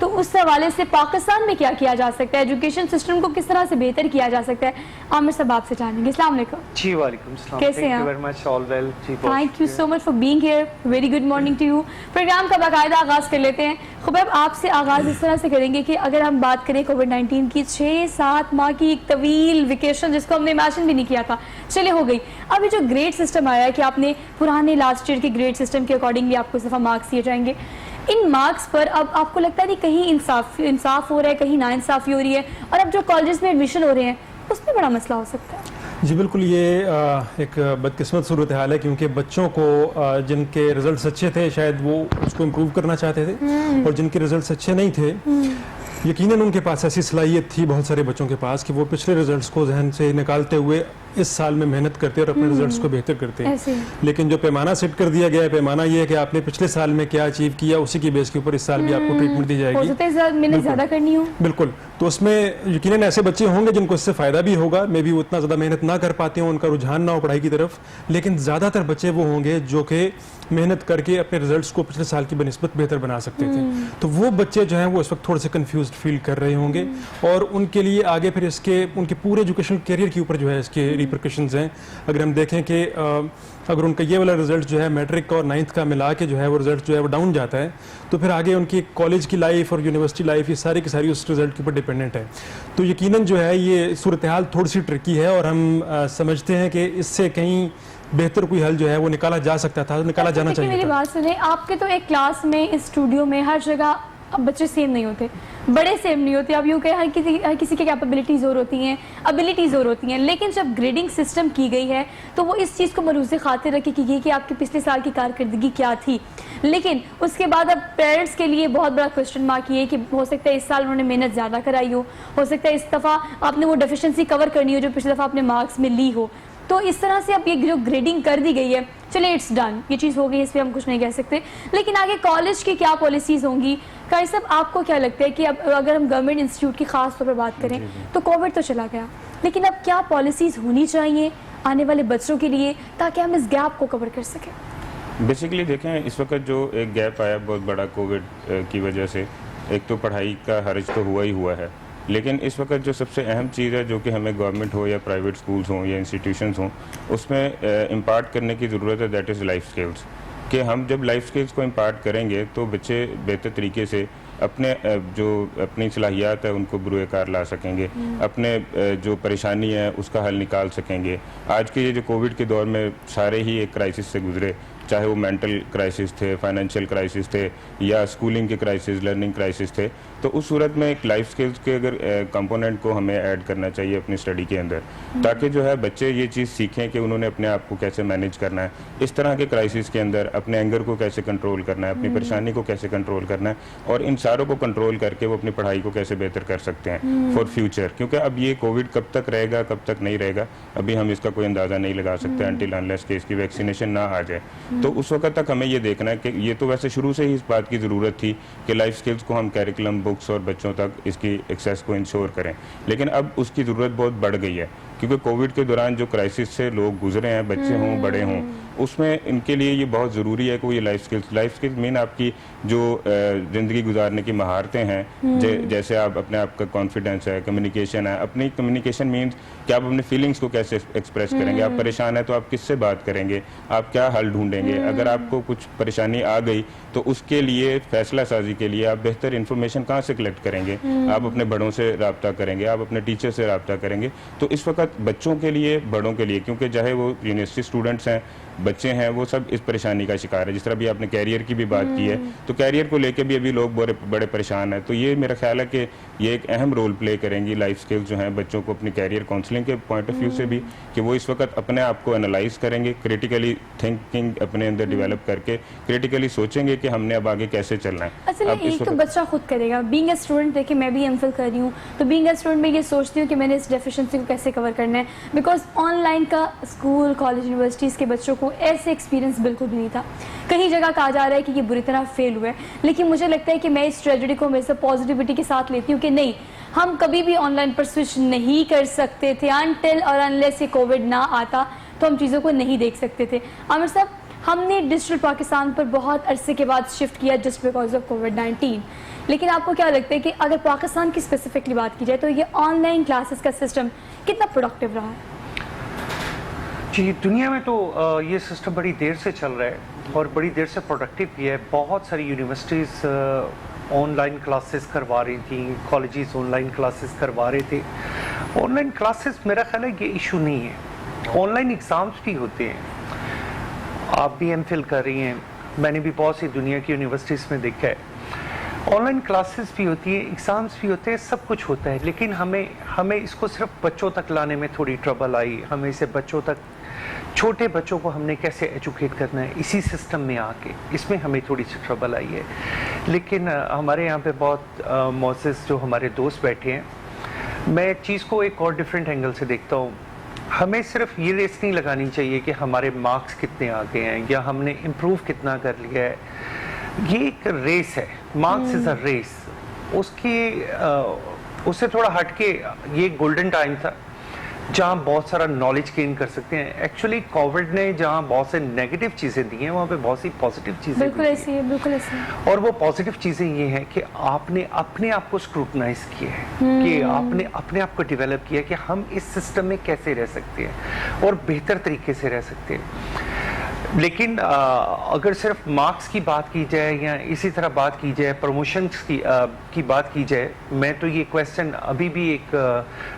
تو اس حوالے سے پاکستان میں کیا کیا جا سکتا ہے, ایجوکیشن سسٹم کو کس طرح سے بہتر کیا جا سکتا ہے, عامر صاحب آپ سے جانیں گے. السلام علیکم. جی وعلیکم السلام. کیسے ہیں thank you so much for being here, very good morning to you. Program کا باقاعدہ آغاز کر لیتے ہیں. خبیب آپ سے آغاز اس طرح سے کریں گے کہ اگر ہم بات کریں کووڈ-19 کی 6-7 ماہ کی ایک طویل ویکیشن جس کو ہم نے امیجن بھی نہیں کیا تھا, چلے ہو گئی. اب یہ جو گریڈ سسٹم آیا ہے کہ آپ نے پرانے لاسٹ ایئر کے گریڈ سسٹم کے اکارڈنگلی آپ کو اس دفعہ مارکس دیے جائیں گے, ان مارکس پر اب آپ کو لگتا ہے کہ کہیں انصاف ہو رہا ہے, کہیں نا انصافی ہو رہی ہے, اور اب جو کالجز میں ایڈمیشن ہو رہے ہیں اس میں بڑا مسئلہ ہو سکتا ہے؟ جی بالکل, یہ ایک بدقسمت صورتحال ہے کیونکہ بچوں کو جن کے رزلٹس اچھے تھے شاید وہ اس کو امپروو کرنا چاہتے تھے, اور جن کے رزلٹس اچھے نہیں تھے یقیناً ان کے پاس ایسی صلاحیت تھی بہت سارے بچوں کے پاس کہ وہ پچھلے رزلٹس کو ذہن سے نکالتے ہوئے اس سال میں محنت کرتے اور اپنے رزلٹس کو بہتر کرتے. لیکن جو پیمانہ سیٹ کر دیا گیا ہے, پیمانہ یہ ہے کہ آپ نے پچھلے سال میں کیا اچیو کیا اسی کی بیس کے اوپر اس سال بھی آپ کو ٹریٹمنٹ دی جائے گی. زیادہ کرنی ہو بالکل, تو اس میں یقیناً ایسے بچے ہوں گے جن کو اس سے فائدہ بھی ہوگا, میں بھی اتنا زیادہ محنت نہ کر پاتے ہوں, ان کا رجحان نہ ہو پڑھائی کی طرف, لیکن زیادہ تر بچے وہ ہوں گے جو کہ محنت کر کے اپنے رزلٹس کو پچھلے سال کی بنسبت بہتر بنا سکتے تھے. تو وہ بچے جو ہیں وہ اس وقت تھوڑے سے کنفیوزڈ فیل کر رہے ہوں گے, اور ان کے لیے آگے پھر اس کے ان کے پورے ایجوکیشنل کیریئر کے اوپر جو ہے اس کے ریپرکشنز ہیں. اگر ہم دیکھیں کہ اگر ان کا یہ والا رزلٹ جو ہے میٹرک اور 9th کا ملا کے جو ہے وہ رزلٹ جو ہے وہ ڈاؤن جاتا ہے, تو پھر آگے ان کی کالج کی لائف اور یونیورسٹی لائف یہ ساری کی ساری اس رزلٹ کے اوپر ڈیپینڈنٹ ہے. تو یقیناً جو ہے یہ صورتحال تھوڑی سی ٹرکی ہے, اور ہم سمجھتے ہیں کہ اس سے کہیں بہتر کوئی حل جو ہے وہ نکالا جا سکتا تھا, نکالا جانا چاہیے. میری بات سنیں, آپ کے تو ایک کلاس میں اسٹوڈیو میں ہر جگہ اب بچے سیم نہیں ہوتے, بڑے سیم نہیں ہوتے. اب یوں کہ ہر کسی کی کیپیبلٹیز اور ہوتی ہیں, ابیلٹیز اور ہوتی ہیں, لیکن جب گریڈنگ سسٹم کی گئی ہے تو وہ اس چیز کو ملحوظ خاطر رکھی کی گئی کہ آپ کی پچھلے سال کی کارکردگی کیا تھی. لیکن اس کے بعد اب پیرنٹس کے لیے بہت بڑا کوشچن مارک یہ ہے کہ ہو سکتا ہے اس سال انہوں نے محنت زیادہ کرائی ہو سکتا ہے اس دفعہ آپ نے وہ ڈیفیشنسی کور کرنی ہو جو پچھلی دفعہ آپ نے مارکس میں لی ہو. تو اس طرح سے اب یہ جو گریڈنگ کر دی گئی ہے, چلے اٹس ڈن, یہ چیز ہو گئی, اس پہ ہم کچھ نہیں کہہ سکتے. لیکن آگے کالج کی کیا پالیسیز ہوں گی؟ قاری صاحب آپ کو کیا لگتا ہے کہ اب اگر ہم گورنمنٹ انسٹیٹیوٹ کی خاص طور پر بات کریں تو کووڈ تو چلا گیا, لیکن اب کیا پالیسیز ہونی چاہیے آنے والے بچوں کے لیے تاکہ ہم اس گیپ کو کور کر سکیں؟ بیسیکلی دیکھیں, اس وقت جو ایک گیپ آیا بہت بڑا کووڈ کی وجہ سے, ایک تو پڑھائی کا حرج تو ہوا ہی ہوا ہے, لیکن اس وقت جو سب سے اہم چیز ہے جو کہ ہمیں گورنمنٹ ہو یا پرائیویٹ سکولز ہوں یا انسٹیٹیوشنز ہوں اس میں امپارٹ کرنے کی ضرورت ہے, دیٹ از لائف سکلز. کہ ہم جب لائف سکلز کو امپارٹ کریں گے تو بچے بہتر طریقے سے اپنی صلاحیات ہے ان کو بروئے کار لا سکیں گے, اپنے جو پریشانی ہے اس کا حل نکال سکیں گے. آج کے یہ جو کووڈ کے دور میں سارے ہی ایک کرائسس سے گزرے, چاہے وہ مینٹل کرائسس تھے, فائنینشیل کرائسس تھے, یا اسکولنگ کے کرائسس, لرننگ کرائسس تھے, تو اس صورت میں ایک لائف سکلز کے اگر کمپوننٹ کو ہمیں ایڈ کرنا چاہیے اپنی اسٹڈی کے اندر, تاکہ جو ہے بچے یہ چیز سیکھیں کہ انہوں نے اپنے آپ کو کیسے مینیج کرنا ہے اس طرح کے کرائسس کے اندر, اپنے اینگر کو کیسے کنٹرول کرنا ہے, اپنی پریشانی کو کیسے کنٹرول کرنا ہے, اور ان ساروں کو کنٹرول کر کے وہ اپنی پڑھائی کو کیسے بہتر کر سکتے ہیں فار فیوچر. کیونکہ اب یہ کووڈ کب تک رہے گا کب تک نہیں رہے گا ابھی ہم اس کا کوئی اندازہ نہیں لگا سکتے انٹل انلیس کہ اس کی ویکسینیشن نہ آ جائے. تو اس وقت تک ہمیں یہ دیکھنا ہے کہ یہ تو ویسے شروع سے ہی اس بات کی ضرورت تھی کہ لائف سکلز کو ہم کیریکولم, بکس اور بچوں تک اس کی ایکسیس کو انشور کریں, لیکن اب اس کی ضرورت بہت بڑھ گئی ہے کیونکہ کووڈ کے دوران جو کرائسس سے لوگ گزرے ہیں, بچے ہوں بڑے ہوں, اس میں ان کے لیے یہ بہت ضروری ہے کہ وہ یہ لائف سکلز مین آپ کی جو زندگی گزارنے کی مہارتیں ہیں, جیسے آپ اپنے آپ کا کانفیڈنس ہے, کمیونیکیشن ہے. اپنی کمیونیکیشن مینس کہ آپ اپنے فیلنگس کو کیسے ایکسپریس کریں گے, آپ پریشان ہیں تو آپ کس سے بات کریں گے, آپ کیا حل ڈھونڈیں گے, اگر آپ کو کچھ پریشانی آ گئی تو اس کے لیے فیصلہ سازی کے لیے آپ بہتر انفارمیشن کہاں سے کلیکٹ کریں گے, آپ اپنے بڑوں سے رابطہ کریں گے, آپ اپنے ٹیچر سے رابطہ کریں گے. تو اس وقت بچوں کے لیے, بڑوں کے لیے, کیونکہ چاہے وہ یونیورسٹی اسٹوڈنٹس ہیں, بچے ہیں, وہ سب اس پریشانی کا شکار ہے. جس طرح بھی آپ نے کیریئر کی بھی بات کی ہے, تو کیریئر کو لے کے بھی ابھی لوگ بڑے پریشان ہیں. تو یہ میرا خیال ہے کہ یہ ایک اہم رول پلے کریں گی لائف سکلز جو ہیں بچوں کو اپنی کیریئر کاؤنسلنگ کے پوائنٹ آف ویو سے بھی, کہ وہ اس وقت اپنے آپ کو انالائز کریں گے, کریٹیکلی تھنکنگ اپنے اندر ڈیولپ کر کے کریٹیکلی سوچیں گے کہ ہم نے اب آگے کیسے چلنا ہے. اصل ایک تو بچہ خود کرے گا. بینگ اے اسٹوڈنٹ, دیکھیں میں بھی ایم فل کر رہی ہوں, تو بینگ اے اسٹوڈنٹ میں یہ سوچتی ہوں کہ میں نے اس ڈیفیشنسی کو کیسے کور کرنا ہے, بیکاز آن لائن کا اسکول, کالج, یونیورسٹیز کے بچوں کو ایسے ایکسپیرینس بالکل بھی نہیں تھا. کہیں جگہ کہا جا رہا ہے کہ یہ بری طرح فیل ہوا ہے, لیکن مجھے لگتا ہے کہ میں اس ٹریجڈی کو ہمیشہ پازیٹیوٹی کے ساتھ لیتی ہوں کہ نہیں, ہم کبھی بھی آن لائن پر سوئچ نہیں کر سکتے تھے انٹل اور انلیس یہ کووڈ نہ آتا, تو ہم چیزوں کو نہیں دیکھ سکتے تھے. عامر صاحب, ہم نے ڈیجیٹل پاکستان پر بہت عرصے کے بعد شفٹ کیا جسٹ بیکاز آف کووڈ-19، لیکن آپ کو کیا لگتا ہے کہ اگر پاکستان کی اسپیسیفکلی بات کی جائے تو یہ آن لائن کلاسز کا سسٹم کتنا پروڈکٹیو رہا ہے؟ جی، دنیا میں تو یہ سسٹم بڑی دیر سے چل رہا ہے اور بڑی دیر سے پروڈکٹیو بھی ہے. بہت ساری یونیورسٹیز آن لائن کلاسز کروا رہی تھیں، کالجز آن لائن کلاسز کروا رہے تھے. آن لائن کلاسز میرا خیال ہے یہ ایشو نہیں ہے. آن لائن ایگزامس بھی ہوتے ہیں. آپ بھی ایم فل کر رہی ہیں، میں نے بھی بہت سی دنیا کی یونیورسٹیز میں دیکھا ہے. آن لائن کلاسز بھی ہوتی ہیں، ایگزامس بھی ہوتے ہیں، سب کچھ ہوتا ہے. لیکن ہمیں اس کو صرف بچوں تک لانے میں تھوڑی ٹربل آئی. ہمیں اسے بچوں تک، چھوٹے بچوں کو ہم نے کیسے ایجوکیٹ کرنا ہے اسی سسٹم میں آ کے، اس میں ہمیں تھوڑی سی ٹربل آئی ہے. لیکن ہمارے یہاں پہ بہت معزز جو ہمارے دوست بیٹھے ہیں، میں چیز کو ایک اور ڈفرینٹ اینگل سے دیکھتا ہوں. ہمیں صرف یہ ریس نہیں لگانی چاہیے کہ ہمارے مارکس کتنے آگے ہیں یا ہم نے امپروو کتنا کر لیا ہے. یہ ایک ریس ہے، مارکس از اے ریس. اس سے تھوڑا ہٹ کے یہ گولڈن ٹائم تھا جہاں بہت سارا نالج گین کر سکتے ہیں. ایکچولی کووڈ نے جہاں بہت سے نیگیٹو چیزیں دی ہیں، وہاں پہ بہت سی پازیٹیو چیزیں بالکل ایسی ہے، بالکل ایسی ہے. اور وہ پازیٹیو چیزیں یہ ہیں کہ آپ نے اپنے آپ کو اسکروٹنائز کیا ہے، کہ آپ نے اپنے آپ کو ڈیولپ کیا کہ ہم اس سسٹم میں کیسے رہ سکتے ہیں اور بہتر طریقے سے رہ سکتے ہیں. لیکن اگر صرف مارکس کی بات کی جائے یا اسی طرح بات کی جائے پروموشنز کی بات کی جائے، میں تو یہ کویسچن ابھی بھی ایک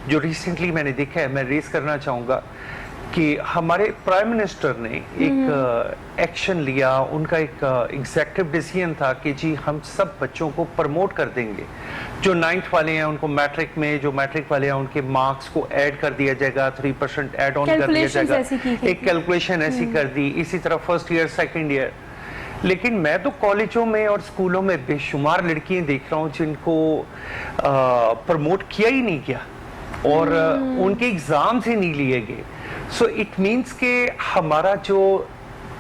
جو ریسنٹلی میں نے دیکھا ہے میں ریز کرنا چاہوں گا کہ ہمارے پرائم منسٹر نے ایک ایکشن لیا. ان کا ایک ایگزیکٹو ڈیسیژن تھا کہ جی ہم سب بچوں کو پروموٹ کر دیں گے. جو 9th والے ہیں ان کو میٹرک میں، جو میٹرک والے ہیں ان کے مارکس کو ایڈ کر دیا جائے گا، 3% ایڈ آن کر دیا جائے گا. ایک کیلکولیشن ایسی کر دی. اسی طرح فرسٹ ایئر، سیکنڈ ایئر. لیکن میں تو کالجوں میں اور اسکولوں میں بے شمار لڑکیاں دیکھ رہا ہوں جن کو پروموٹ کیا ہی نہیں گیا اور ان کے ایگزامز ہی نہیں لیے گئے. سو اٹ مینس کہ ہمارا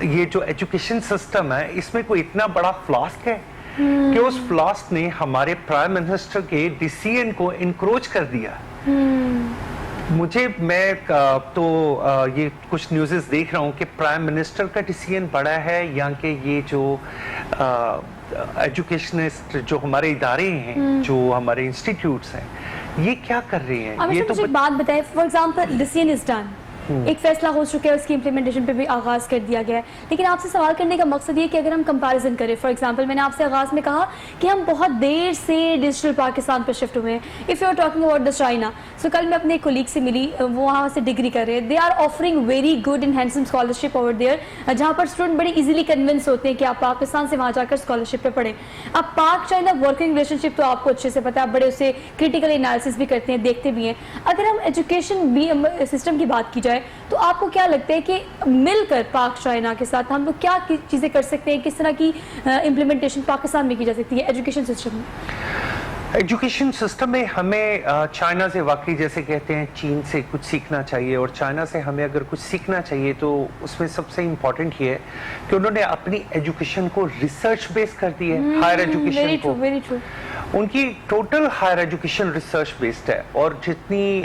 یہ جو ایجوکیشن سسٹم ہے اس میں کوئی اتنا بڑا فلاسک ہے کہ اس فلاسک نے ہمارے پرائم منسٹر کے ڈیسیژن کو انکروچ کر دیا. میں تو یہ کچھ نیوزز دیکھ رہا ہوں کہ پرائم منسٹر کا ڈیسیژن بڑا ہے یا کہ یہ جو ایجوکیشنسٹ جو ہمارے ادارے ہیں، جو ہمارے انسٹیٹیوٹس ہیں، یہ کیا کر رہے ہیں. یہ تو مجھے بات بتائے، for example decision is done, ایک فیصلہ ہو چکا ہے، اس کی امپلیمنٹیشن پہ بھی آغاز کر دیا گیا ہے. لیکن آپ سے سوال کرنے کا مقصد یہ کہ اگر ہم کمپیریزن کریں، فار ایگزامپل میں نے آپ سے آغاز میں کہا کہ ہم بہت دیر سے ڈیجیٹل پاکستان پر شفٹ ہوئے ہیں. If you are talking about the China, so کل میں اپنے ایک کولیگ سے ملی، وہ وہاں سے ڈگری کر رہے ہیں. They are offering very good and handsome scholarship over there, جہاں پر اسٹوڈنٹ بڑی ایزیلی کنونس ہوتے ہیں کہ آپ پاکستان سے وہاں جا کر اسکالرشپ پہ پڑھیں. اب پاک چائنا ورکنگ ریلیشن شپ تو آپ کو اچھے سے پتا ہے، آپ بڑے اسے کریٹیکل انالیسس بھی کرتے ہیں، دیکھتے بھی ہیں. اگر ہم ایجوکیشن سسٹم کی بات کی جائے تو آپ کو کیا لگتا ہے کہ مل کر پاک چائنا کے ساتھ ہم لوگ کیا چیزیں کر سکتے ہیں، کس طرح کی امپلیمنٹیشن پاکستان میں کی جا سکتی ہے ایجوکیشن سسٹم میں؟ ایجوکیشن سسٹم میں ہمیں چائنا سے واقعی جیسے کہتے ہیں چین سے کچھ سیکھنا چاہیے. اور چائنا سے ہمیں اگر کچھ سیکھنا چاہیے تو اس میں سب سے امپورٹنٹ یہ ہے کہ انہوں نے اپنی ایجوکیشن کو ریسرچ بیس کر دی ہے. ہائر ایجوکیشن کو ان کی total higher education research based ہے. اور جتنی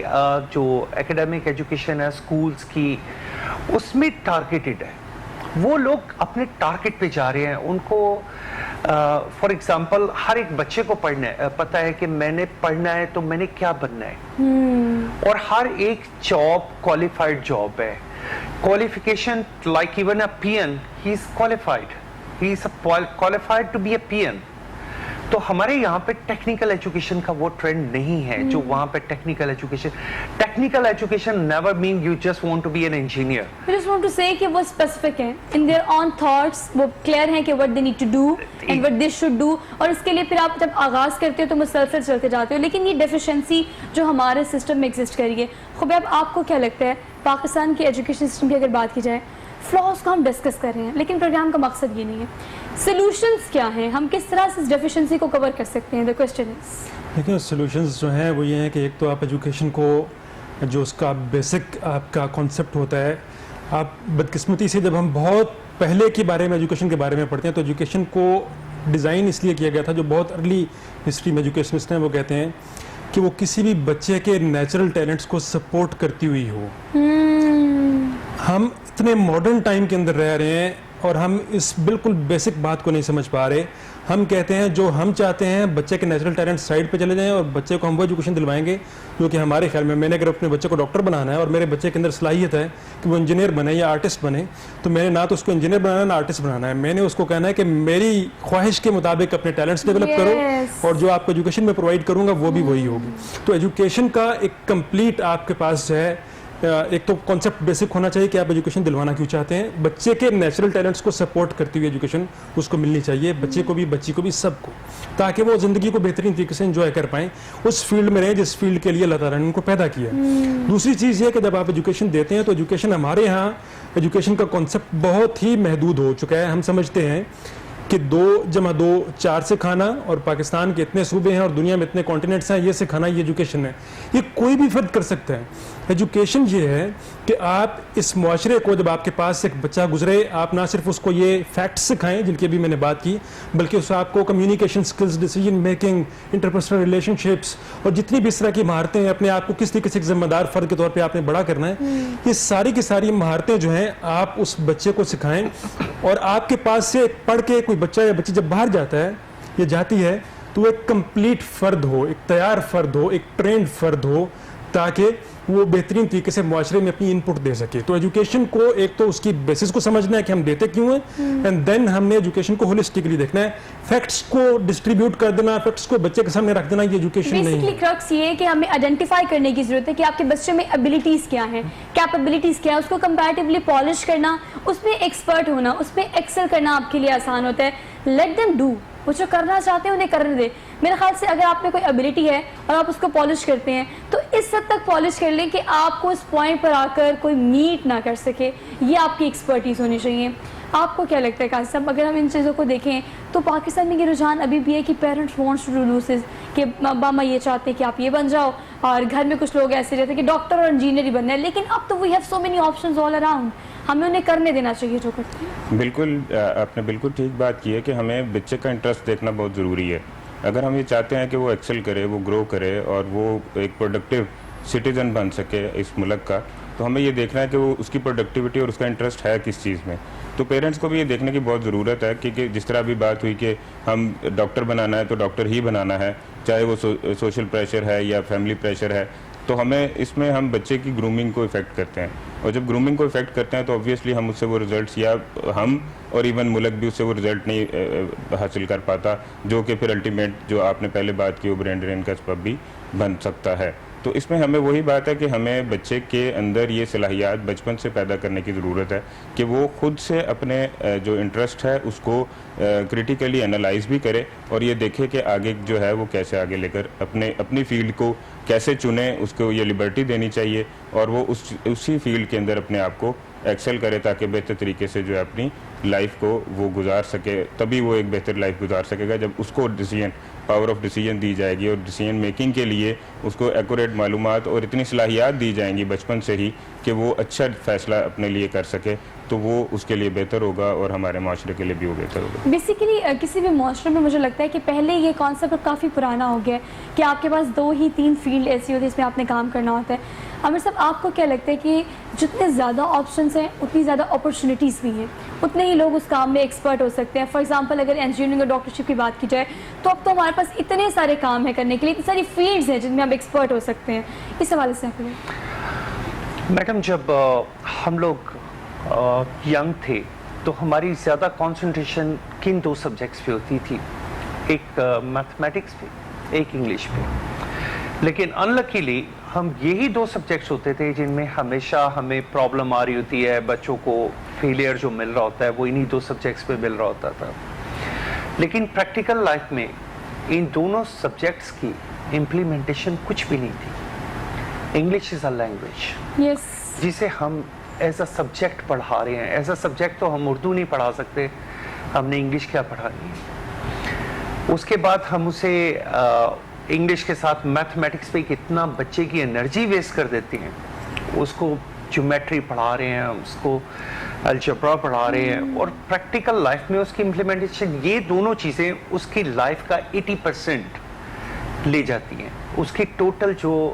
جو ایکیڈیمک ایجوکیشن ہے اسکولز کی، اس میں ٹارگیٹڈ ہے. وہ لوگ اپنے ٹارگیٹ پہ جا رہے ہیں. ان کو فار ایگزامپل ہر ایک بچے کو پتا ہے کہ میں نے پڑھنا ہے تو میں نے کیا بننا ہے. اور ہر ایک جاب کوالیفائڈ جاب ہے. Qualification like even A P N, he is qualified, he is qualified to be A P N. تو ہمارے یہاں پہ ٹیکنیکل ایجوکیشن کا وہ ٹرینڈ نہیں ہے جو وہاں پہ technical education never mean you just want to be an engineer. I just want to say کہ وہ اسپیسیفک ہیں in their own thoughts، وہ کلیئر ہیں کہ what they need to do and what they should do. اور اس کے لیے پھر آپ جب آغاز کرتے ہو تو مسلسل چلتے جاتے ہو. لیکن یہ ڈیفیشنسی جو ہمارے سسٹم میں ایگزسٹ کر رہی ہے، خبیب آپ کو کیا لگتا ہے پاکستان کے ایجوکیشن سسٹم کی اگر بات کی جائے، فلاز کو ہم ڈسکس کر رہے ہیں لیکن پروگرام کا مقصد یہ نہیں ہے. سولوشنز کیا ہیں، ہم کس طرح سے اس ڈیفیشنسی کو کور کر سکتے ہیں؟ دا کوسچن از، دیکھیں سولوشنز جو ہیں وہ یہ ہیں کہ ایک تو آپ ایجوکیشن کو جو اس کا بیسک آپ کا کانسیپٹ ہوتا ہے، آپ بدقسمتی سے جب ہم بہت پہلے کے بارے میں ایجوکیشن کے بارے میں پڑھتے ہیں تو ایجوکیشن کو ڈیزائن اس لیے کیا گیا تھا، جو بہت ارلی ہسٹری میں ایجوکیشنسٹ ہیں وہ کہتے ہیں کہ وہ کسی بھی بچے کے نیچرل ٹیلنٹس کو سپورٹ کرتی ہوئی ہو. ہم اتنے ماڈرن ٹائم کے اندر رہ رہے ہیں اور ہم اس بالکل بیسک بات کو نہیں سمجھ پا رہے. ہم کہتے ہیں جو ہم چاہتے ہیں بچے کے نیچرل ٹیلنٹ سائڈ پہ چلے جائیں اور بچے کو ہم وہ ایجوکیشن دلوائیں گے جو کہ ہمارے خیال میں نے اگر اپنے بچے کو ڈاکٹر بنانا ہے اور میرے بچے کے اندر صلاحیت ہے کہ وہ انجینئر بنے یا آرٹسٹ بنے, تو میں نے نہ تو اس کو انجینئر بنانا ہے نہ آرٹسٹ بنانا ہے. میں نے اس کو کہنا ہے کہ میری خواہش کے مطابق اپنے ٹیلنٹس ڈیولپ کرو اور جو آپ کو ایجوکیشن میں پرووائڈ کروں گا وہ بھی وہی ہوگی. تو ایجوکیشن کا ایک کمپلیٹ آپ کے پاس جو ہے ایک تو کانسیپٹ بیسک ہونا چاہیے کہ آپ ایجوکیشن دلوانا کیوں چاہتے ہیں. بچے کے نیچرل ٹیلنٹس کو سپورٹ کرتی ہوئی ایجوکیشن اس کو ملنی چاہیے, بچے کو بھی بچی کو بھی سب کو, تاکہ وہ زندگی کو بہترین طریقے سے انجوائے کر پائیں, اس فیلڈ میں رہیں جس فیلڈ کے لیے اللہ تعالیٰ نے ان کو پیدا کیا. دوسری چیز یہ کہ جب آپ ایجوکیشن دیتے ہیں تو ایجوکیشن ہمارے یہاں ایجوکیشن کا کانسیپٹ بہت ہی محدود ہو چکا ہے. ہم سمجھتے ہیں کہ 2+2=4 سے کھانا, اور پاکستان کے اتنے صوبے ہیں اور دنیا میں اتنے کانٹیننٹس ہیں, یہ سے کھانا یہ ایجوکیشن ہے. یہ کوئی بھی فرد کر سکتا ہے. ایجوکیشن یہ ہے کہ آپ اس معاشرے کو جب آپ کے پاس ایک بچہ گزرے, آپ نہ صرف اس کو یہ فیکٹس سکھائیں جن کی بھی میں نے بات کی, بلکہ اس آپ کو communication skills, decision making, interpersonal relation ships اور جتنی بھی اس طرح کی مہارتیں ہیں, اپنے آپ کو کس طریقے سے ایک ذمہ دار فرد کے طور پہ آپ نے بڑا کرنا ہے, یہ ساری کی ساری مہارتیں جو ہیں آپ اس بچے کو سکھائیں. اور آپ کے پاس سے پڑھ کے کوئی بچہ یا بچی جب باہر جاتا ہے یا جاتی ہے تو وہ ایک کمپلیٹ فرد ہو, ایک تیار فرد ہو, ایک ٹرینڈ فرد ہو, تاکہ وہ بہترین طریقے سے معاشرے میں اپنی انپٹ دے سکے. تو ایجوکیشن کو ایک تو اس کی بیسس کو سمجھنا ہے کہ ہم دیتے کیوں ہیں, اینڈ دین ہم نے ایجوکیشن کو ہولسٹکلی دیکھنا ہے. فیکٹس کو ڈسٹریبیوٹ کر دینا, فیکٹس کو بچے کے سامنے رکھ دینا, یہ ایجوکیشن نہیں ہے. بیسکلی کرکس یہ ہے کہ ہمیں آئیڈینٹیفائی کرنے کی ضرورت ہے کہ آپ کے بچے میں ایبلٹیز کیا ہیں, کیپیبلٹیز کیا ہیں, اس کو کمپیریٹیولی پالش کرنا, اس میں ایکسپرٹ ہونا, اس میں ایکسل کرنا آپ کے لیے آسان ہوتا ہے. لیٹ دیم ڈو, وہ جو کرنا چاہتے ہیں انہیں کرنے دیں. میرے خیال سے اگر آپ میں کوئی ایبلٹی ہے اور آپ اس کو پالش کرتے ہیں تو اس حد تک پالش کر لیں کہ آپ کو اس پوائنٹ پر آ کر کوئی میٹ نہ کر سکے. یہ آپ کی ایکسپرٹیز ہونی چاہیے. آپ کو کیا لگتا ہے قاضی صاحب, اگر ہم ان چیزوں کو دیکھیں تو پاکستان میں یہ رجحان ابھی بھی ہے کہ parents wants to do this, کہ ماما یہ چاہتے ہیں کہ آپ یہ بن جاؤ, اور گھر میں کچھ لوگ ایسے رہتے ہیں کہ ڈاکٹر اور انجینئر ہی بننا ہے, لیکن اب تو we have so many options all around, ہمیں انہیں کرنے دینا چاہیے جو کرتے ہیں. بالکل, آپ نے بالکل ٹھیک بات کی ہے کہ ہمیں بچے کا انٹرسٹ دیکھنا بہت ضروری ہے. اگر ہم یہ چاہتے ہیں کہ وہ ایکسل کرے, وہ گرو کرے اور وہ ایک پروڈکٹیو سٹیزن بن سکے اس ملک کا, تو ہمیں یہ دیکھنا ہے کہ وہ اس کی پروڈکٹیوٹی اور اس کا انٹرسٹ ہے کس چیز میں. تو پیرنٹس کو بھی یہ دیکھنے کی بہت ضرورت ہے کہ جس طرح ابھی بات ہوئی کہ ہم ڈاکٹر بنانا ہے تو ڈاکٹر ہی بنانا ہے, چاہے وہ سوشل پریشر ہے یا فیملی پریشر ہے, تو ہمیں اس میں ہم بچے کی گرومنگ کو افیکٹ کرتے ہیں. اور جب گرومنگ کو افیکٹ کرتے ہیں تو obviously ہم اس سے وہ ریزلٹس, یا ہم اور ایون ملک بھی اس سے وہ ریزلٹ نہیں حاصل کر پاتا, جو کہ پھر الٹیمیٹ جو آپ نے پہلے بات کی وہ برین ڈرین کا سبب بھی بن سکتا ہے. تو اس میں ہمیں وہی بات ہے کہ ہمیں بچے کے اندر یہ صلاحیات بچپن سے پیدا کرنے کی ضرورت ہے کہ وہ خود سے اپنے جو انٹرسٹ ہے اس کو کریٹیکلی انالائز بھی کرے, اور یہ دیکھے کہ آگے جو ہے وہ کیسے آگے لے کر اپنی فیلڈ کو کیسے چنے, اس کو یہ لبرٹی دینی چاہیے, اور وہ اسی فیلڈ کے اندر اپنے آپ کو ایکسل کرے تاکہ بہتر طریقے سے جو ہے اپنی لائف کو وہ گزار سکے. تبھی وہ ایک بہتر لائف گزار سکے گا جب اس کو پاور آف ڈیسیجن دی جائے گی, اور ڈیسیجن میکنگ کے لیے اس کو ایکوریٹ معلومات اور اتنی صلاحیات دی جائیں گی بچپن سے ہی کہ وہ اچھا فیصلہ اپنے لیے کر سکے, تو وہ اس کے لیے بہتر ہوگا اور ہمارے معاشرے کے لیے بھی وہ بہتر ہوگا. بیسیکلی کسی بھی معاشرے میں مجھے لگتا ہے کہ پہلے یہ کانسیپٹ کافی پرانا ہو گیا ہے کہ آپ کے پاس 2 ہی 3 فیلڈ ایسی ہوتی ہے جس میں آپ نے کام کرنا ہوتا ہے. عامر صاحب, آپ کو کیا لگتا ہے کہ جتنے زیادہ آپشنس ہیں اتنی زیادہ اپرچونیٹیز بھی ہیں, اتنے ہی لوگ اس کام میں ایکسپرٹ ہو سکتے ہیں؟ فار ایگزامپل اگر انجینئرنگ اور ڈاکٹرشپ کی بات کی جائے تو اب تو ہمارے پاس اتنے سارے کام ہیں کرنے کے لیے, اتنی ساری فیلڈز ہیں جن میں آپ ایکسپرٹ ہو سکتے ہیں. اس حوالے سے میڈم, جب ہم لوگ ینگ تھے تو ہماری زیادہ کانسنٹریشن کن 2 سبجیکٹس پہ ہوتی تھی, ایک میتھمیٹکس پہ, ایک انگلش پہ. لیکن انلکیلی ہم یہی 2 سبجیکٹس ہوتے تھے جن میں ہمیشہ ہمیں پرابلم آ رہی ہوتی ہے, بچوں کو فیلئر جو مل رہا ہوتا ہے وہ انہی 2 سبجیکٹس پہ مل رہا ہوتا تھا. لیکن پریکٹیکل لائف میں ان دونوں سبجیکٹس کی امپلیمنٹیشن کچھ بھی نہیں تھی. انگلش از اے لینگویج جسے ہم ایز اے سبجیکٹ پڑھا رہے ہیں. ایز اے سبجیکٹ تو ہم اردو نہیں پڑھا سکتے, ہم نے انگلش کیا پڑھانی ہے. اس کے بعد ہم اسے انگلش کے ساتھ میتھمیٹکس پہ کتنا بچے کی انرجی ویسٹ کر دیتے ہیں. اس کو جیومیٹری پڑھا رہے ہیں, اس کو الجبرا پڑھا رہے ہیں, اور پریکٹیکل لائف میں اس کی امپلیمنٹیشن, یہ دونوں چیزیں اس کی لائف کا 80% لے جاتی ہیں. اس کی ٹوٹل جو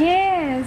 Yes.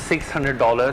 $600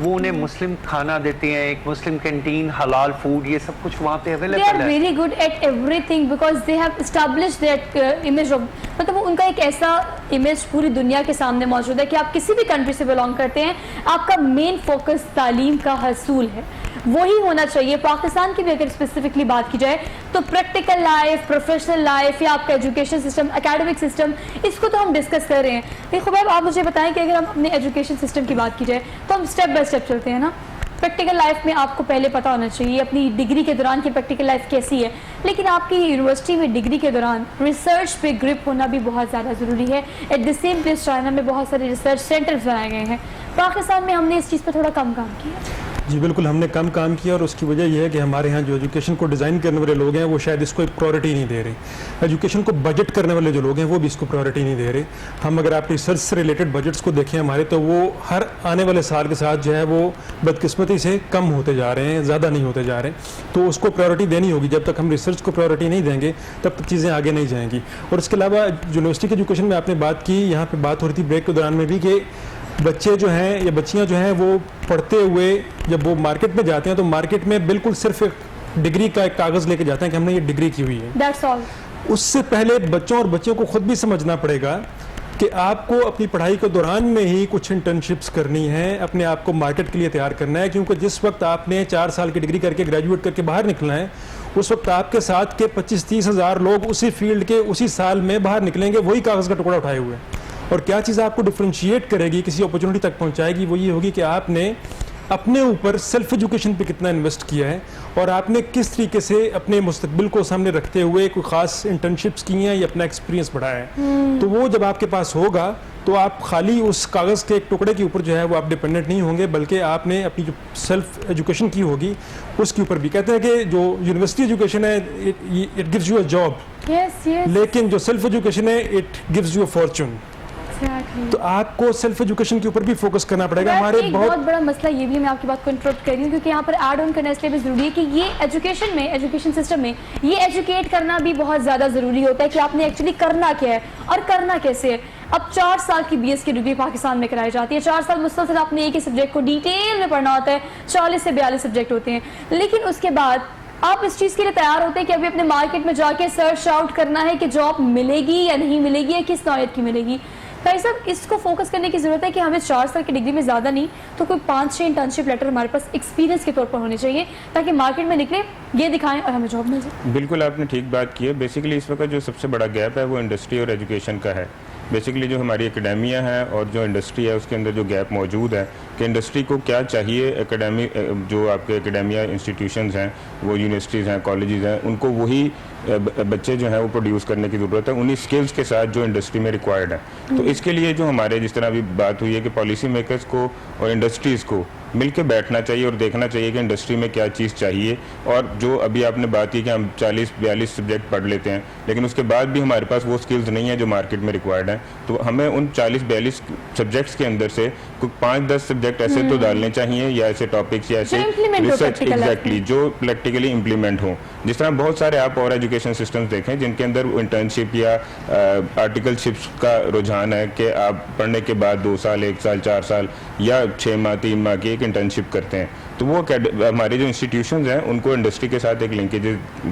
وہ انہیں مسلم کھانا دیتے ہیں, ایک مسلم کینٹین, حلال فوڈ, یہ سب کچھ وہاں پہ they اویلیبل are ہے. very good at everything because they have established that image of, مطلب ان کا ایک ایسا امیج پوری دنیا کے سامنے موجود ہے کہ آپ کسی بھی کنٹری سے بلانگ کرتے ہیں, آپ کا مین فوکس تعلیم کا حصول ہے, وہی ہونا چاہیے. پاکستان کی بھی اگر اسپیسیفکلی بات کی جائے تو پریکٹیکل لائف, پروفیشنل لائف یا آپ کا ایجوکیشن سسٹم, اکیڈمک سسٹم, اس کو تو ہم ڈسکس کر رہے ہیں. لیکن خبیب آپ مجھے بتائیں کہ اگر ہم اپنے ایجوکیشن سسٹم کی بات کی جائے تو ہم اسٹیپ بائی اسٹیپ چلتے ہیں نا. پریکٹیکل لائف میں آپ کو پہلے پتہ ہونا چاہیے اپنی ڈگری کے دوران کی پریکٹیکل لائف کیسی ہے, لیکن آپ کی یونیورسٹی میں ڈگری کے دوران ریسرچ پہ گرپ ہونا بھی بہت زیادہ ضروری ہے. At the same place China میں بہت سارے ریسرچ سینٹرز بنائے گئے ہیں, پاکستان میں ہم نے اس چیز پہ تھوڑا کم کام کیا. جی بالکل, ہم نے کم کام کیا اور اس کی وجہ یہ ہے کہ ہمارے ہاں جو ایجوکیشن کو ڈیزائن کرنے والے لوگ ہیں وہ شاید اس کو ایک پرائورٹی نہیں دے رہے. ایجوکیشن کو بجٹ کرنے والے جو لوگ ہیں وہ بھی اس کو پرائورٹی نہیں دے رہے. ہم اگر آپ ریسرچ سے ریلیٹڈ بجٹس کو دیکھیں ہمارے, تو وہ ہر آنے والے سال کے ساتھ جو ہے وہ بدقسمتی سے کم ہوتے جا رہے ہیں, زیادہ نہیں ہوتے جا رہے ہیں. تو اس کو پرائورٹی دینی ہوگی. جب تک ہم ریسرچ کو پرائورٹی نہیں دیں گے تب تک چیزیں آگے نہیں جائیں گی. اور اس کے علاوہ یونیورسٹی کے ایجوکیشن میں آپ نے بات کی, یہاں پہ بات ہو رہی تھی بریک کے دوران میں بھی کہ بچے جو ہیں یا بچیاں جو ہیں وہ پڑھتے ہوئے جب وہ مارکیٹ میں جاتے ہیں تو مارکیٹ میں بالکل صرف ایک ڈگری کا ایک کاغذ لے کے جاتے ہیں کہ ہم نے یہ ڈگری کی ہوئی ہے. That's all. اس سے پہلے بچوں اور بچیوں کو خود بھی سمجھنا پڑے گا کہ آپ کو اپنی پڑھائی کے دوران میں ہی کچھ انٹرنشپس کرنی ہے, اپنے آپ کو مارکیٹ کے لیے تیار کرنا ہے. کیونکہ جس وقت آپ نے 4 سال کی ڈگری کر کے گریجویٹ کر کے باہر نکلنا ہے, اس وقت آپ کے ساتھ کے 25-30 ہزار لوگ اسی فیلڈ کے اسی سال میں باہر نکلیں گے وہی کاغذ کا ٹکڑا اٹھائے ہوئے. اور کیا چیز آپ کو ڈفرینشیٹ کرے گی, کسی اپرچونٹی تک پہنچائے گی, وہ یہ ہوگی کہ آپ نے اپنے اوپر سیلف ایجوکیشن پہ کتنا انویسٹ کیا ہے اور آپ نے کس طریقے سے اپنے مستقبل کو سامنے رکھتے ہوئے کوئی خاص انٹرنشپس کی ہیں یا اپنا ایکسپیرینس بڑھایا ہے. تو وہ جب آپ کے پاس ہوگا تو آپ خالی اس کاغذ کے ایک ٹکڑے کے اوپر جو ہے وہ آپ ڈپینڈنٹ نہیں ہوں گے, بلکہ آپ نے اپنی جو سیلف ایجوکیشن کی ہوگی اس کے اوپر بھی. کہتے ہیں کہ جو یونیورسٹی ایجوکیشن ہے it gives you a job, Yes, yes. لیکن جو سیلف ایجوکیشن ہے it gives you a fortune. تو آپ کو سیلف ایجوکیشن کے اوپر بھی فوکس کرنا پڑے گا. ہمارے بہت بڑا مسئلہ یہ بھی ہے, میں آپ کی بات کو انٹرپٹ کر رہی ہوں کیونکہ یہاں پر ایڈ آن کرنا اس لیے بھی ضروری ہے کہ یہ ایجوکیشن میں, ایجوکیشن سسٹم میں یہ ایجوکیٹ کرنا بھی بہت زیادہ ضروری ہوتا ہے کہ آپ نے ایکچولی کرنا کیا ہے اور کرنا کیسے ہے. اب 4 سال کی BS کی ڈگری پاکستان میں کرائی جاتی ہے, 4 سال مسلسل آپ نے ایک ہی سبجیکٹ کو ڈیٹیل میں پڑھنا ہوتا ہے, 40 سے 42 سبجیکٹ ہوتے ہیں. لیکن اس کے بعد آپ اس چیز کے لیے تیار ہوتے ہیں کہ ابھی اپنے مارکیٹ میں جا کے سرچ آؤٹ کرنا ہے کہ جاب ملے گی یا نہیں ملے گی یا کس نوعیت کی ملے گی. بھائی صاحب اس کو فوکس کرنے کی ضرورت ہے کہ ہمیں 4 سال کی ڈگری میں زیادہ نہیں تو کوئی 5-6 انٹرنشپ لیٹر ہمارے پاس ایکسپیرینس کے طور پر ہونے چاہیے تاکہ مارکیٹ میں نکلے, یہ دکھائیں اور ہمیں جاب مل جائے. بالکل آپ نے ٹھیک بات کی ہے. بیسیکلی اس وقت جو سب سے بڑا گیپ ہے وہ انڈسٹری اور ایجوکیشن کا ہے. بیسیکلی جو ہماری اکیڈیمیا ہے اور جو انڈسٹری ہے اس کے اندر جو گیپ موجود ہے کہ انڈسٹری کو کیا چاہیے, جو آپ کے اکیڈیمیا انسٹیٹیوشنز ہیں, وہ یونیورسٹیز ہیں, کالجز ہیں, ان کو وہی بچے جو ہیں وہ پروڈیوس کرنے کی ضرورت ہے انہی سکلز کے ساتھ جو انڈسٹری میں ریکوائرڈ ہیں. تو اس کے لیے جو ہمارے جس طرح ابھی بات ہوئی ہے کہ پالیسی میکرز کو اور انڈسٹریز کو مل کے بیٹھنا چاہیے اور دیکھنا چاہیے کہ انڈسٹری میں کیا چیز چاہیے. اور جو ابھی آپ نے بات کی کہ ہم 40-42 سبجیکٹ پڑھ لیتے ہیں لیکن اس کے بعد بھی ہمارے پاس وہ سکلز نہیں ہیں جو مارکیٹ میں ریکوائرڈ ہیں, تو ہمیں ان 40-42 سبجیکٹس کے اندر سے کوئی 5-10 سبجیکٹ ایسے تو ڈالنے چاہیے یا ایسے ٹاپکس یا ایسے ریسرچ ایگزیکٹلی جو پریکٹیکلی امپلیمنٹ ہوں. جس طرح بہت سارے آپ اور ایجوکیشن سسٹمز دیکھیں جن کے اندر انٹرنشپ یا آرٹیکل شپس کا رجحان ہے کہ آپ پڑھنے کے بعد 2 سال 1 سال 4 سال یا 6 ماہ 3 ماہ کی ایک انٹرنشپ کرتے ہیں. تو وہ ہمارے جو انسٹیٹیوشنز ہیں ان کو انڈسٹری کے ساتھ ایک لنکیج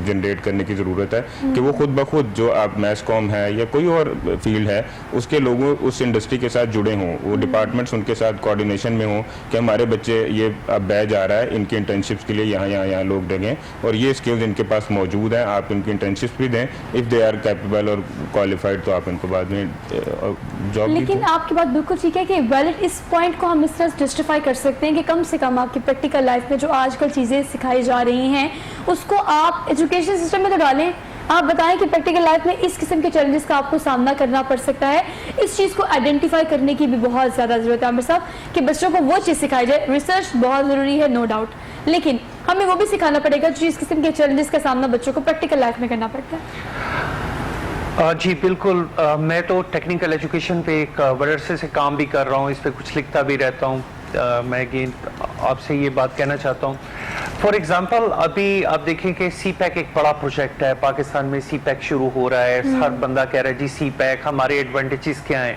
جنریٹ کرنے کی ضرورت ہے کہ وہ خود بخود جو آپ میس کام ہے یا کوئی اور فیلڈ ہے اس کے لوگوں اس انڈسٹری کے ساتھ جڑے ہوں, وہ ڈپارٹمنٹس ان کے ساتھ کوآرڈینیشن میں ہوں کہ ہمارے بچے یہ اب بیچ آ رہا ہے, ان کی انٹرنشپس کے لیے یہاں لوگ ڈگیں اور یہ اسکلز ان کے پاس موجود ہیں, آپ ان کی انٹرنشپس بھی دیں. اف دے آر کیپیبل اور کوالیفائڈ تو آپ ان کو بعد میں جاب. لیکن آپ کی بات بالکل ٹھیک ہے کہ ویلڈ اس پوائنٹ کو ہم اس طرح جسٹیفائی کر سکتے ہیں کہ کم سے کم آپ کی پریکٹیکل لائف میں جو آج کل چیزیں سکھائی جا رہی ہیں اس کو آپ ایجوکیشن سسٹم میں تو ڈالیں. آپ بتائیں کہ پریکٹیکل لائف میں اس قسم کے چیلنجز کا آپ کو سامنا کرنا پڑ سکتا ہے. اس چیز کو آئیڈینٹیفائی کرنے کی بھی بہت زیادہ ضرورت ہے عامر صاحب کہ بچوں کو وہ چیز سکھائی جائے. ریسرچ بہت ضروری ہے, نو ڈاؤٹ, لیکن ہمیں وہ بھی سکھانا پڑے گا جو اس قسم کے چیلنجز کا سامنا بچوں کو پریکٹیکل لائف میں کرنا پڑتا ہے. جی بالکل, میں تو ٹیکنیکل ایجوکیشن پہ ایک بڑے عرصے سے کام بھی کر رہا ہوں, اس پہ کچھ لکھتا بھی رہتا ہوں. میں اگین آپ سے یہ بات کہنا چاہتا ہوں. فار ایگزامپل ابھی آپ دیکھیں کہ سی پیک ایک بڑا پروجیکٹ ہے, پاکستان میں سی پیک شروع ہو رہا ہے, ہر بندہ کہہ رہا ہے جی سی پیک, ہمارے ایڈوانٹیجز کیا ہیں.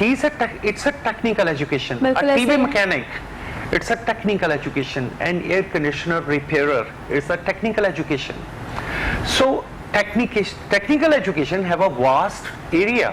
it's a technical education. A TV mechanic, it's a technical education. An air conditioner repairer, it's a technical education. So technical education have a vast area.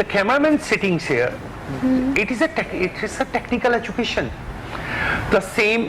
the cameraman sitting here, it is a technical education. The same,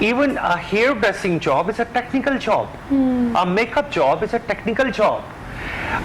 Even a hairdressing job is a technical job. A makeup job is a technical job.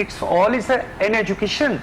it's all is an education.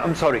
I'm sorry,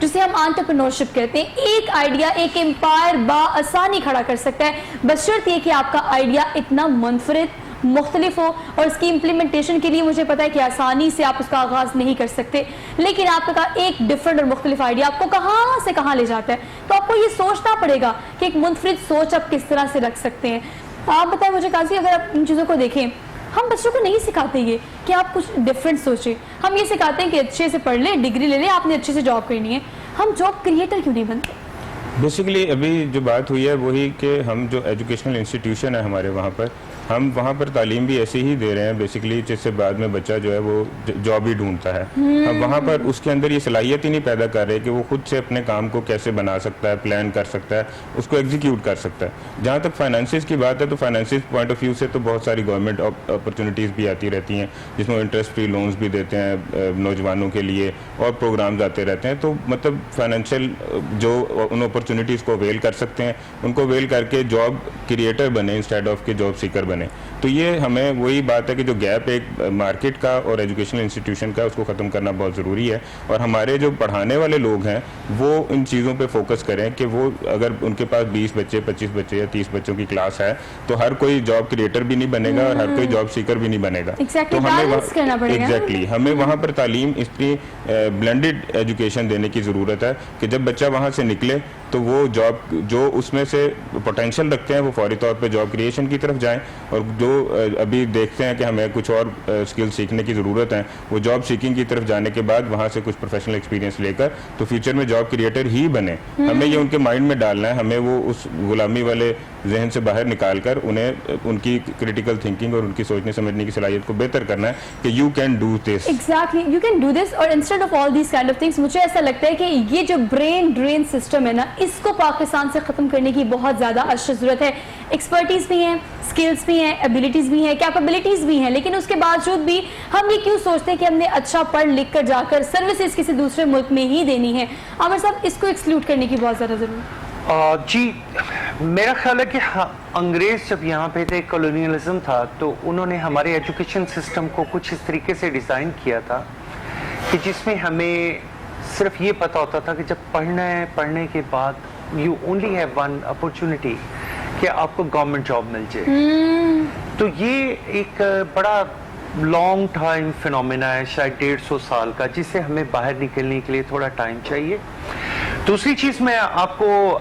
جسے ہم entrepreneurship کہتے ہیں. ایک idea ایک umpire بآسانی کھڑا کر سکتا ہے، بشرط یہ کہ آپ کا آئیڈیا اتنا منفرد مختلف ہو، اور اس کی امپلیمنٹیشن کے لیے مجھے پتا ہے کہ آسانی سے آپ اس کا آغاز نہیں کر سکتے، لیکن آپ کا ایک ڈفرنٹ اور مختلف آئیڈیا آپ کو کہاں سے کہاں لے جاتا ہے. تو آپ کو یہ سوچنا پڑے گا کہ ایک منفرد سوچ آپ کس طرح سے رکھ سکتے ہیں. آپ بتائیں مجھے قاضی، اگر آپ ان چیزوں کو دیکھیں، ہم بچوں کو نہیں سکھاتے یہ کہ آپ کچھ ڈفرینٹ سوچیں. ہم یہ سکھاتے ہیں کہ اچھے سے پڑھ لیں، ڈگری لے لیں، آپ نے اچھے سے جاب کرنی ہے. ہم جاب کریٹر کیوں نہیں بنتے؟ بیسیکلی ابھی جو بات ہوئی ہے وہی کہ ہم جو ایجوکیشنل انسٹیٹیوشن ہے ہمارے وہاں پر، ہم وہاں پر تعلیم بھی ایسی ہی دے رہے ہیں بیسیکلی جس سے بعد میں بچہ جو ہے وہ جاب ہی ڈھونڈتا ہے. ہم وہاں پر اس کے اندر یہ صلاحیت ہی نہیں پیدا کر رہے کہ وہ خود سے اپنے کام کو کیسے بنا سکتا ہے، پلان کر سکتا ہے، اس کو ایگزیکیوٹ کر سکتا ہے. جہاں تک فائنانسز کی بات ہے تو فائنانسز پوائنٹ آف ویو سے تو بہت ساری گورنمنٹ اپرچونیٹیز بھی آتی رہتی ہیں جس میں انٹرسٹ فری لونز بھی دیتے ہیں نوجوانوں کے لیے، اور پروگرامز آتے رہتے ہیں. تو مطلب فائنینشیل جو ان اپرچونیٹیز کو اویل کر سکتے ہیں ان کو اویل کر کے جاب کریٹر بنے انسٹیڈ آف کہ جاب سیکر بنے. تو یہ ہمیں وہی بات ہے کہ جو گیپ ایک مارکیٹ کا اور ایجوکیشنل انسٹیٹیوشن کا، اس کو ختم کرنا بہت ضروری ہے. اور ہمارے جو پڑھانے والے لوگ ہیں وہ ان چیزوں پہ فوکس کریں کہ وہ اگر ان کے پاس 20 بچے 25 بچے یا 30 بچوں کی کلاس ہے تو ہر کوئی جاب کریٹر بھی نہیں بنے گا اور ہر کوئی جاب سیکر بھی نہیں بنے گا. تو ہمیں وہاں پر تعلیم اس کی بلینڈڈ ایجوکیشن دینے کی ضرورت ہے کہ جب بچہ وہاں سے نکلے تو وہ جاب جو اس میں سے پوٹینشیل رکھتے ہیں وہ فوری طور پہ جاب کریشن کی طرف جائیں، اور جو ابھی دیکھتے ہیں کہ ہمیں کچھ اور اسکل سیکھنے کی ضرورت ہے وہ جاب سیکنگ کی طرف جانے کے بعد وہاں سے کچھ پروفیشنل ایکسپیرینس لے کر تو فیوچر میں جاب کریٹر ہی بنے. ہمیں یہ ان کے مائنڈ میں ڈالنا ہے، ہمیں وہ اس غلامی والے ذہن سے باہر نکال کر انہیں ان کی کریٹیکل تھنکنگ اور ان کی سوچنے سمجھنے کی صلاحیت کو بہتر کرنا ہے کہ you can do this. Exactly, you can do this. اور instead of all these kind of things مجھے ایسا لگتا ہے کہ یہ جو برین ڈرین سسٹم ہے نا، اس کو پاکستان سے ختم کرنے کی بہت زیادہ اشد ضرورت ہے. ایکسپرٹیز بھی ہیں، اسکلس بھی ہیں، ایبلٹیز بھی ہیں، کیپیبلٹیز بھی ہیں، لیکن اس کے باوجود بھی ہم یہ کیوں سوچتے ہیں کہ ہم نے اچھا پڑھ لکھ کر جا کر سروسز کسی دوسرے ملک میں ہی دینی ہے؟ عامر صاحب، اس کو ایکسکلوڈ کرنے کی بہت زیادہ ضرورت ہے. جی میرا خیال ہے کہ انگریز جب یہاں پہ تھے، کولونیلزم تھا، تو انہوں نے ہمارے ایجوکیشن سسٹم کو کچھ اس طریقے سے ڈیزائن کیا تھا کہ جس میں ہمیں صرف یہ پتا ہوتا تھا کہ جب پڑھنا ہے، پڑھنے کے بعد you only have one opportunity کہ آپ کو گورنمنٹ جاب مل جائے. تو یہ ایک بڑا لانگ ٹائم فینومینا ہے، شاید 150 سال کا، جس سے ہمیں باہر نکلنے کے لیے تھوڑا ٹائم چاہیے. دوسری چیز میں آپ کو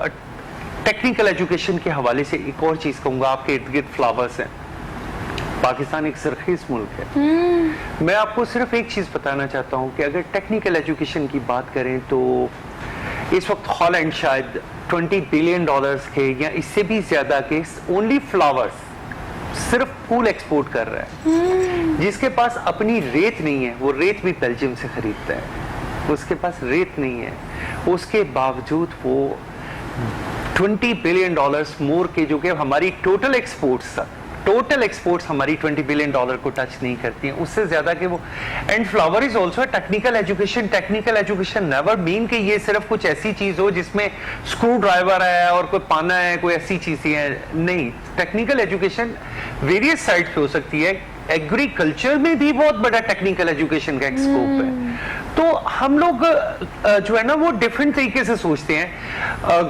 ٹیکنیکل ایجوکیشن کے حوالے سے ایک اور چیز کہوں گا. آپ کے ارد گرد فلاورز ہیں، پاکستان ایک زرخیز ملک ہے. میں آپ کو صرف ایک چیز بتانا چاہتا ہوں کہ اگر ٹیکنیکل ایجوکیشن کی بات کریں تو اس وقت ہالینڈ شاید $20 بلین کے یا اس سے بھی زیادہ کے اونلی فلاورز صرف پھول ایکسپورٹ کر رہا ہے. جس کے پاس اپنی ریت نہیں ہے وہ ریت بھی بیلجیم سے خریدتا ہے. اس کے پاس ریت نہیں ہے، اس کے باوجود وہ $20 بلین مور کے، جو کہ ہماری ٹوٹل ایکسپورٹس ہماری $20 بلین کو ٹچ نہیں کرتی ہیں، اس سے زیادہ کہ وہ. And flower is also technical education. Technical education never mean کہ یہ صرف کچھ ایسی چیز ہو جس میں اسکرو ڈرائیور ہے اور کوئی پانا ہے، کوئی ایسی چیزیں ہیں. نہیں، ٹیکنیکل ایجوکیشن ویریس سائڈ پہ ہو سکتی ہے. ایگریکلچر میں بھی بہت بڑا ٹیکنیکل ایجوکیشن کا ایک اسکوپ ہے. تو ہم لوگ جو ہے نا وہ ڈفرینٹ طریقے سے سوچتے ہیں.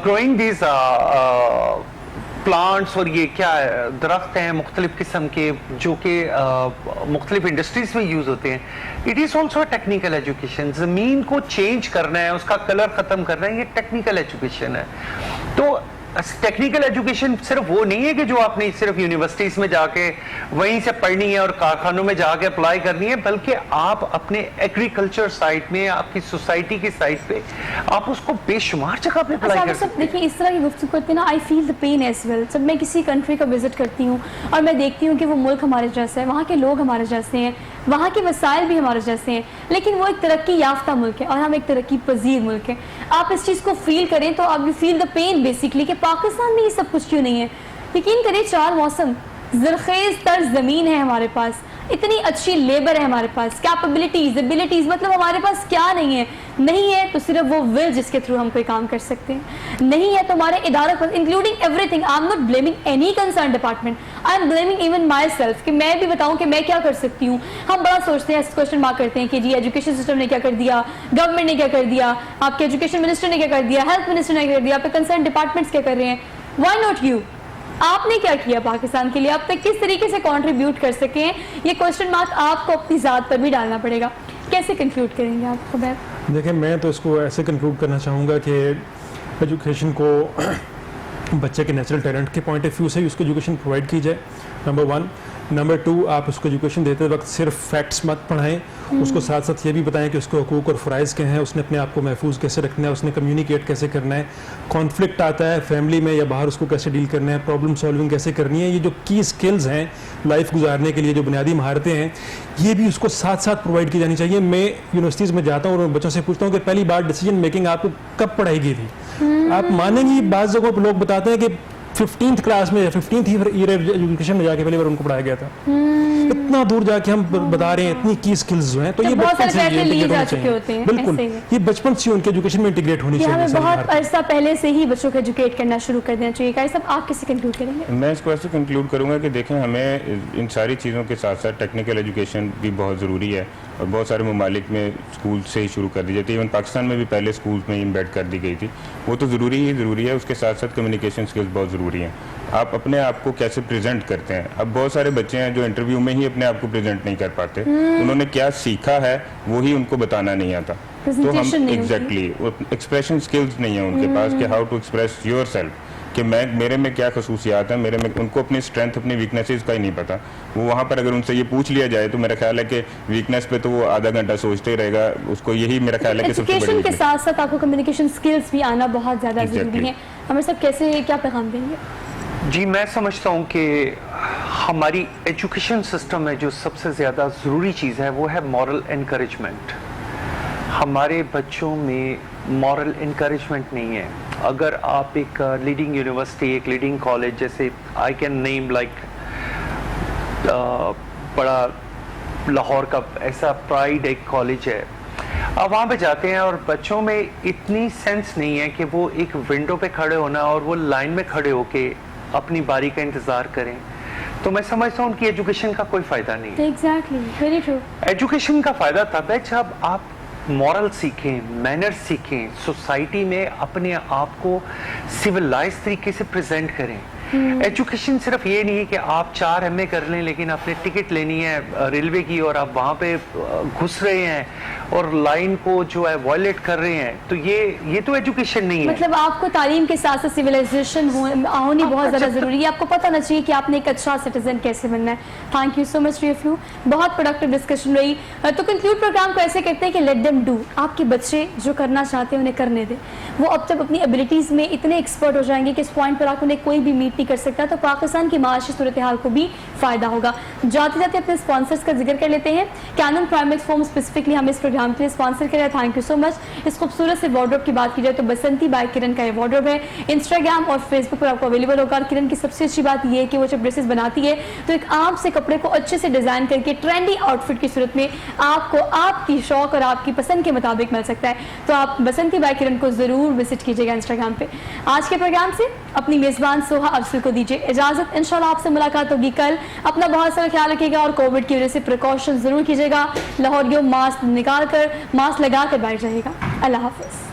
گروئنگ دیز پلانٹس، اور یہ کیا درخت ہیں مختلف قسم کے جو کہ مختلف انڈسٹریز میں یوز ہوتے ہیں. It is also technical education. زمین کو چینج کرنا ہے، اس کا کلر ختم کرنا ہے، یہ ٹیکنیکل ایجوکیشن ہے. تو ٹیکنیکل ایجوکیشن صرف وہ نہیں ہے کہ جو آپ نے صرف یونیورسٹیز میں جا کے وہیں سے پڑھنی ہے اور کارخانوں میں جا کے اپلائی کرنی ہے، بلکہ آپ اپنے ایگریکلچر سائٹ میں، آپ کی سوسائٹی کی سائٹ پہ آپ اس کو بے شمار جگہ پہ اپلائی کر سکتے ہیں. دیکھیے، اس طرح کی گفتگو کرتے ہیں نا، آئی فیل دا پین ایز ویل. جب میں کسی کنٹری کا وزٹ کرتی ہوں اور میں دیکھتی ہوں کہ وہ ملک ہمارے جیسا ہے، وہاں کے لوگ ہمارے جیسے ہیں، وہاں کے وسائل بھی ہمارے جیسے ہیں، لیکن وہ ایک ترقی یافتہ ملک ہے اور ہم ایک ترقی پذیر ملک ہے. آپ اس چیز کو فیل کریں تو آپ فیل دا پین بیسکلی کہ پاکستان میں یہ سب کچھ کیوں نہیں ہے. یقین کریں، 4 موسم، زرخیز تر زمین ہے ہمارے پاس، اتنی اچھی لیبر ہے ہمارے پاس، کیپیبلٹیز، ایبلٹیز، مطلب ہمارے پاس کیا نہیں ہے. نہیں ہے تو صرف وہ ول جس کے تھرو ہم کوئی کام کر سکتے ہیں, نہیں ہے تو ہمارے اداروں پر including everything. I am not blaming any concern department, I am blaming even myself, کہ میں بھی بتاؤں کہ میں کیا کر سکتی ہوں. ہم بڑا سوچتے ہیں, کوشچن مارک کرتے ہیں کہ جی ایجوکیشن سسٹم نے کیا کر دیا, گورنمنٹ نے کیا کر دیا, آپ کے ایجوکیشن منسٹر نے کیا کر دیا, ہیلتھ منسٹر نے کیا کر دیا, آپ کے کنسرن ڈپارٹمنٹس کیا کر رہے ہیں. Why not you? آپ نے کیا کیا پاکستان کے لیے, اب تک کس طریقے سے کنٹریبیوٹ کر سکے ہیں, یہ کوشچن مارک آپ کو اپنی ذات پر بھی ڈالنا پڑے گا. کیسے کنکلوڈ کریں گے آپ خبیر؟ دیکھیں میں تو اس کو ایسے کنکلوڈ کرنا چاہوں گا کہ ایجوکیشن کو بچے کے نیچرل ٹیلنٹ کے پوائنٹ آف ویو سے ہی اس کو ایجوکیشن پرووائڈ کی جائے, نمبر 1. نمبر 2, آپ اس کو ایجوکیشن دیتے وقت صرف فیکٹس مت پڑھائیں, اس کو ساتھ ساتھ یہ بھی بتائیں کہ اس کے حقوق اور فرائض کیا ہیں, اس نے اپنے آپ کو محفوظ کیسے رکھنا ہے, اس نے کمیونیکیٹ کیسے کرنا ہے, کانفلکٹ آتا ہے فیملی میں یا باہر اس کو کیسے ڈیل کرنا ہے, پرابلم سالونگ کیسے کرنی ہے. یہ جو کی اسکلز ہیں لائف گزارنے کے لیے, جو بنیادی مہارتیں ہیں, یہ بھی اس کو ساتھ ساتھ پرووائڈ کی جانی چاہیے. میں یونیورسٹیز میں جاتا ہوں اور بچوں سے پوچھتا ہوں کہ پہلی بار ڈیسیجن میکنگ آپ کو کب پڑھائی گئی تھی؟ آپ مانیں گی بعض جگہوں پر لوگ بتاتے ہیں کہ 15th کلاس میں یا 15th ایئر ایجوکیشن میں جا کے پہلی بار ان کو پڑھایا گیا تھا. اتنا دور جا کے ہم بتا رہے ہیں اتنی کی اسکلز جو ہیں, تو یہ بچپن سے انٹیگریٹ ہونے چاہیے. بالکل یہ بچپن سے ان کے ایجوکیشن میں انٹیگریٹ ہونی چاہیے. ہمیں بہت عرصہ پہلے سے ہی بچوں کو ایجوکیٹ کرنا شروع کر دینا چاہیے. قاری صاحب آپ کیسے کنکلوڈ کریں گے؟ میں اس کو ایسے کنکلوڈ کروں گا کہ دیکھیں ہمیں ان ساری چیزوں کے ساتھ ساتھ ٹیکنیکل ایجوکیشن بھی بہت ضروری ہے, اور بہت سارے ممالک میں اسکول سے ہی شروع کر دی جاتی ہے. ایون پاکستان میں بھی پہلے اسکولس میں امبیڈ کر دی گئی تھی. وہ تو ضروری ہے. اس کے ساتھ ساتھ کمیونیکیشن اسکلس بہت ضروری ہیں. آپ اپنے آپ کو کیسے پریزنٹ کرتے ہیں. اب بہت سارے بچے ہیں جو انٹرویو میں ہی اپنے آپ کو پریزنٹ نہیں کر پاتے. انہوں نے کیا سیکھا ہے وہی ان کو بتانا نہیں آتا. تو ہم ایگزیکٹلی ایکسپریشن اسکلز نہیں ہیں ان کے پاس کہ how to express yourself, کہ میرے میں کیا خصوصیات ہیں, میرے میں ان کو اپنی اسٹرینتھ اپنی ویکنیسز کا ہی نہیں پتا. وہ وہاں پر اگر ان سے یہ پوچھ لیا جائے تو میرا خیال ہے کہ ویکنیس پہ تو وہ آدھا گھنٹہ سوچتے ہی رہے گا. اس کو یہی میرا خیال ہے کہ سب سے بڑی کے ساتھ ساتھ آپ کو کمیونیکیشن اسکلس بھی آنا بہت زیادہ ضروری ہے. ہمیں سب کیسے کیا پیغام دیں گے؟ جی میں سمجھتا ہوں کہ ہماری ایجوکیشن سسٹم میں جو سب سے زیادہ ضروری چیز ہے وہ ہے مورل انکریجمنٹ. ہمارے بچوں میں مورل انکریجمنٹ نہیں ہے. اگر آپ ایک لیڈنگ یونیورسٹی, ایک لیڈنگ کالج جیسے آئی کین نیم لائک بڑا لاہور کا ایسا پرائیڈ ایک کالج ہے, آپ وہاں پہ جاتے ہیں اور بچوں میں اتنی سینس نہیں ہے کہ وہ ایک ونڈو پہ کھڑے ہونا اور وہ لائن میں کھڑے ہو کے اپنی باری کا انتظار کریں. تو میں سمجھتا ہوں ان کی ایجوکیشن کا کوئی فائدہ نہیں ہے. Exactly, very true. ایجوکیشن کا فائدہ تب ہے جب آپ مورل سیکھیں, مینر سیکھیں, سوسائٹی میں اپنے آپ کو سیولائز طریقے سے پریزنٹ کریں. ایجوکیشن صرف یہ نہیں ہے کہ آپ 4 MA کر لیں لیکن آپ نے ٹکٹ لینی ہے ریلوے کی اور آپ وہاں پہ گھس رہے ہیں اور لائن کو جو ہے وائلیٹ کر رہے ہیں. تو یہ تو ایجوکیشن نہیں ہے. مطلب آپ کو تعلیم کے ساتھ ساتھ سویلائزیشن ہونی بہت زیادہ ضروری ہے. آپ کو پتہ ہونا چاہیے کہ آپ نے ایک اچھا سٹیزن کیسے بننا ہے. تھینک یو سو مچ ریف یو, بہت پروڈکٹیو ڈسکشن رہی. تو کنکلوڈ پروگرام کو ایسے کرتے ہیں کہ لیٹ دیم ڈو. آپ کے بچے جو کرنا چاہتے ہیں انہیں کرنے دیں. وہ اب تک اپنی ایبلٹیز میں اتنے ایکسپرٹ ہو جائیں گے کہ اس پوائنٹ پر آپ انہیں کوئی بھی میٹ نہیں کر سکتا. تو پاکستان کی معاشی صورتحال کو بھی فائدہ ہوگا. جاتے جاتے اپنے اسپانسرز کا ذکر کر لیتے ہیں. کینن پرائمیکس فارم اسپیسیفکلی ہمیں اس پروگرام کے لیے اسپانسر کر رہا ہے. تھینک یو سو مچ. اس خوبصورت سے وارڈروب کی بات کی جائے تو بسنتی بائی کرن کا یہ وارڈروب ہے. انسٹاگرام اور فیس بک پر آپ کو اویلیبل ہوگا. اور کرن کی سب سے اچھی بات یہ ہے کہ وہ جب ڈریسز بناتی ہے تو ایک عام سے کپڑے کو اچھے سے ڈیزائن کر کے ٹرینڈی آؤٹ فٹ کی صورت میں آپ کو آپ کی شوق اور آپ کی پسند کے مطابق مل سکتا ہے. تو آپ بسنتی بائی کرن کو ضرور وزٹ کیجیے گا انسٹاگرام پہ. آج کے پروگرام سے اپنی میزبان سوہا افضل کو دیجیے اجازت. انشاءاللہ آپ سے ملاقات ہوگی کل. اپنا بہت سارا خیال رکھیے گا اور کووڈ کی وجہ سے پریکاشن ضرور کیجیے گا. لاہوریوں ماسک لگا کر بیٹھ جائے گا. اللہ حافظ.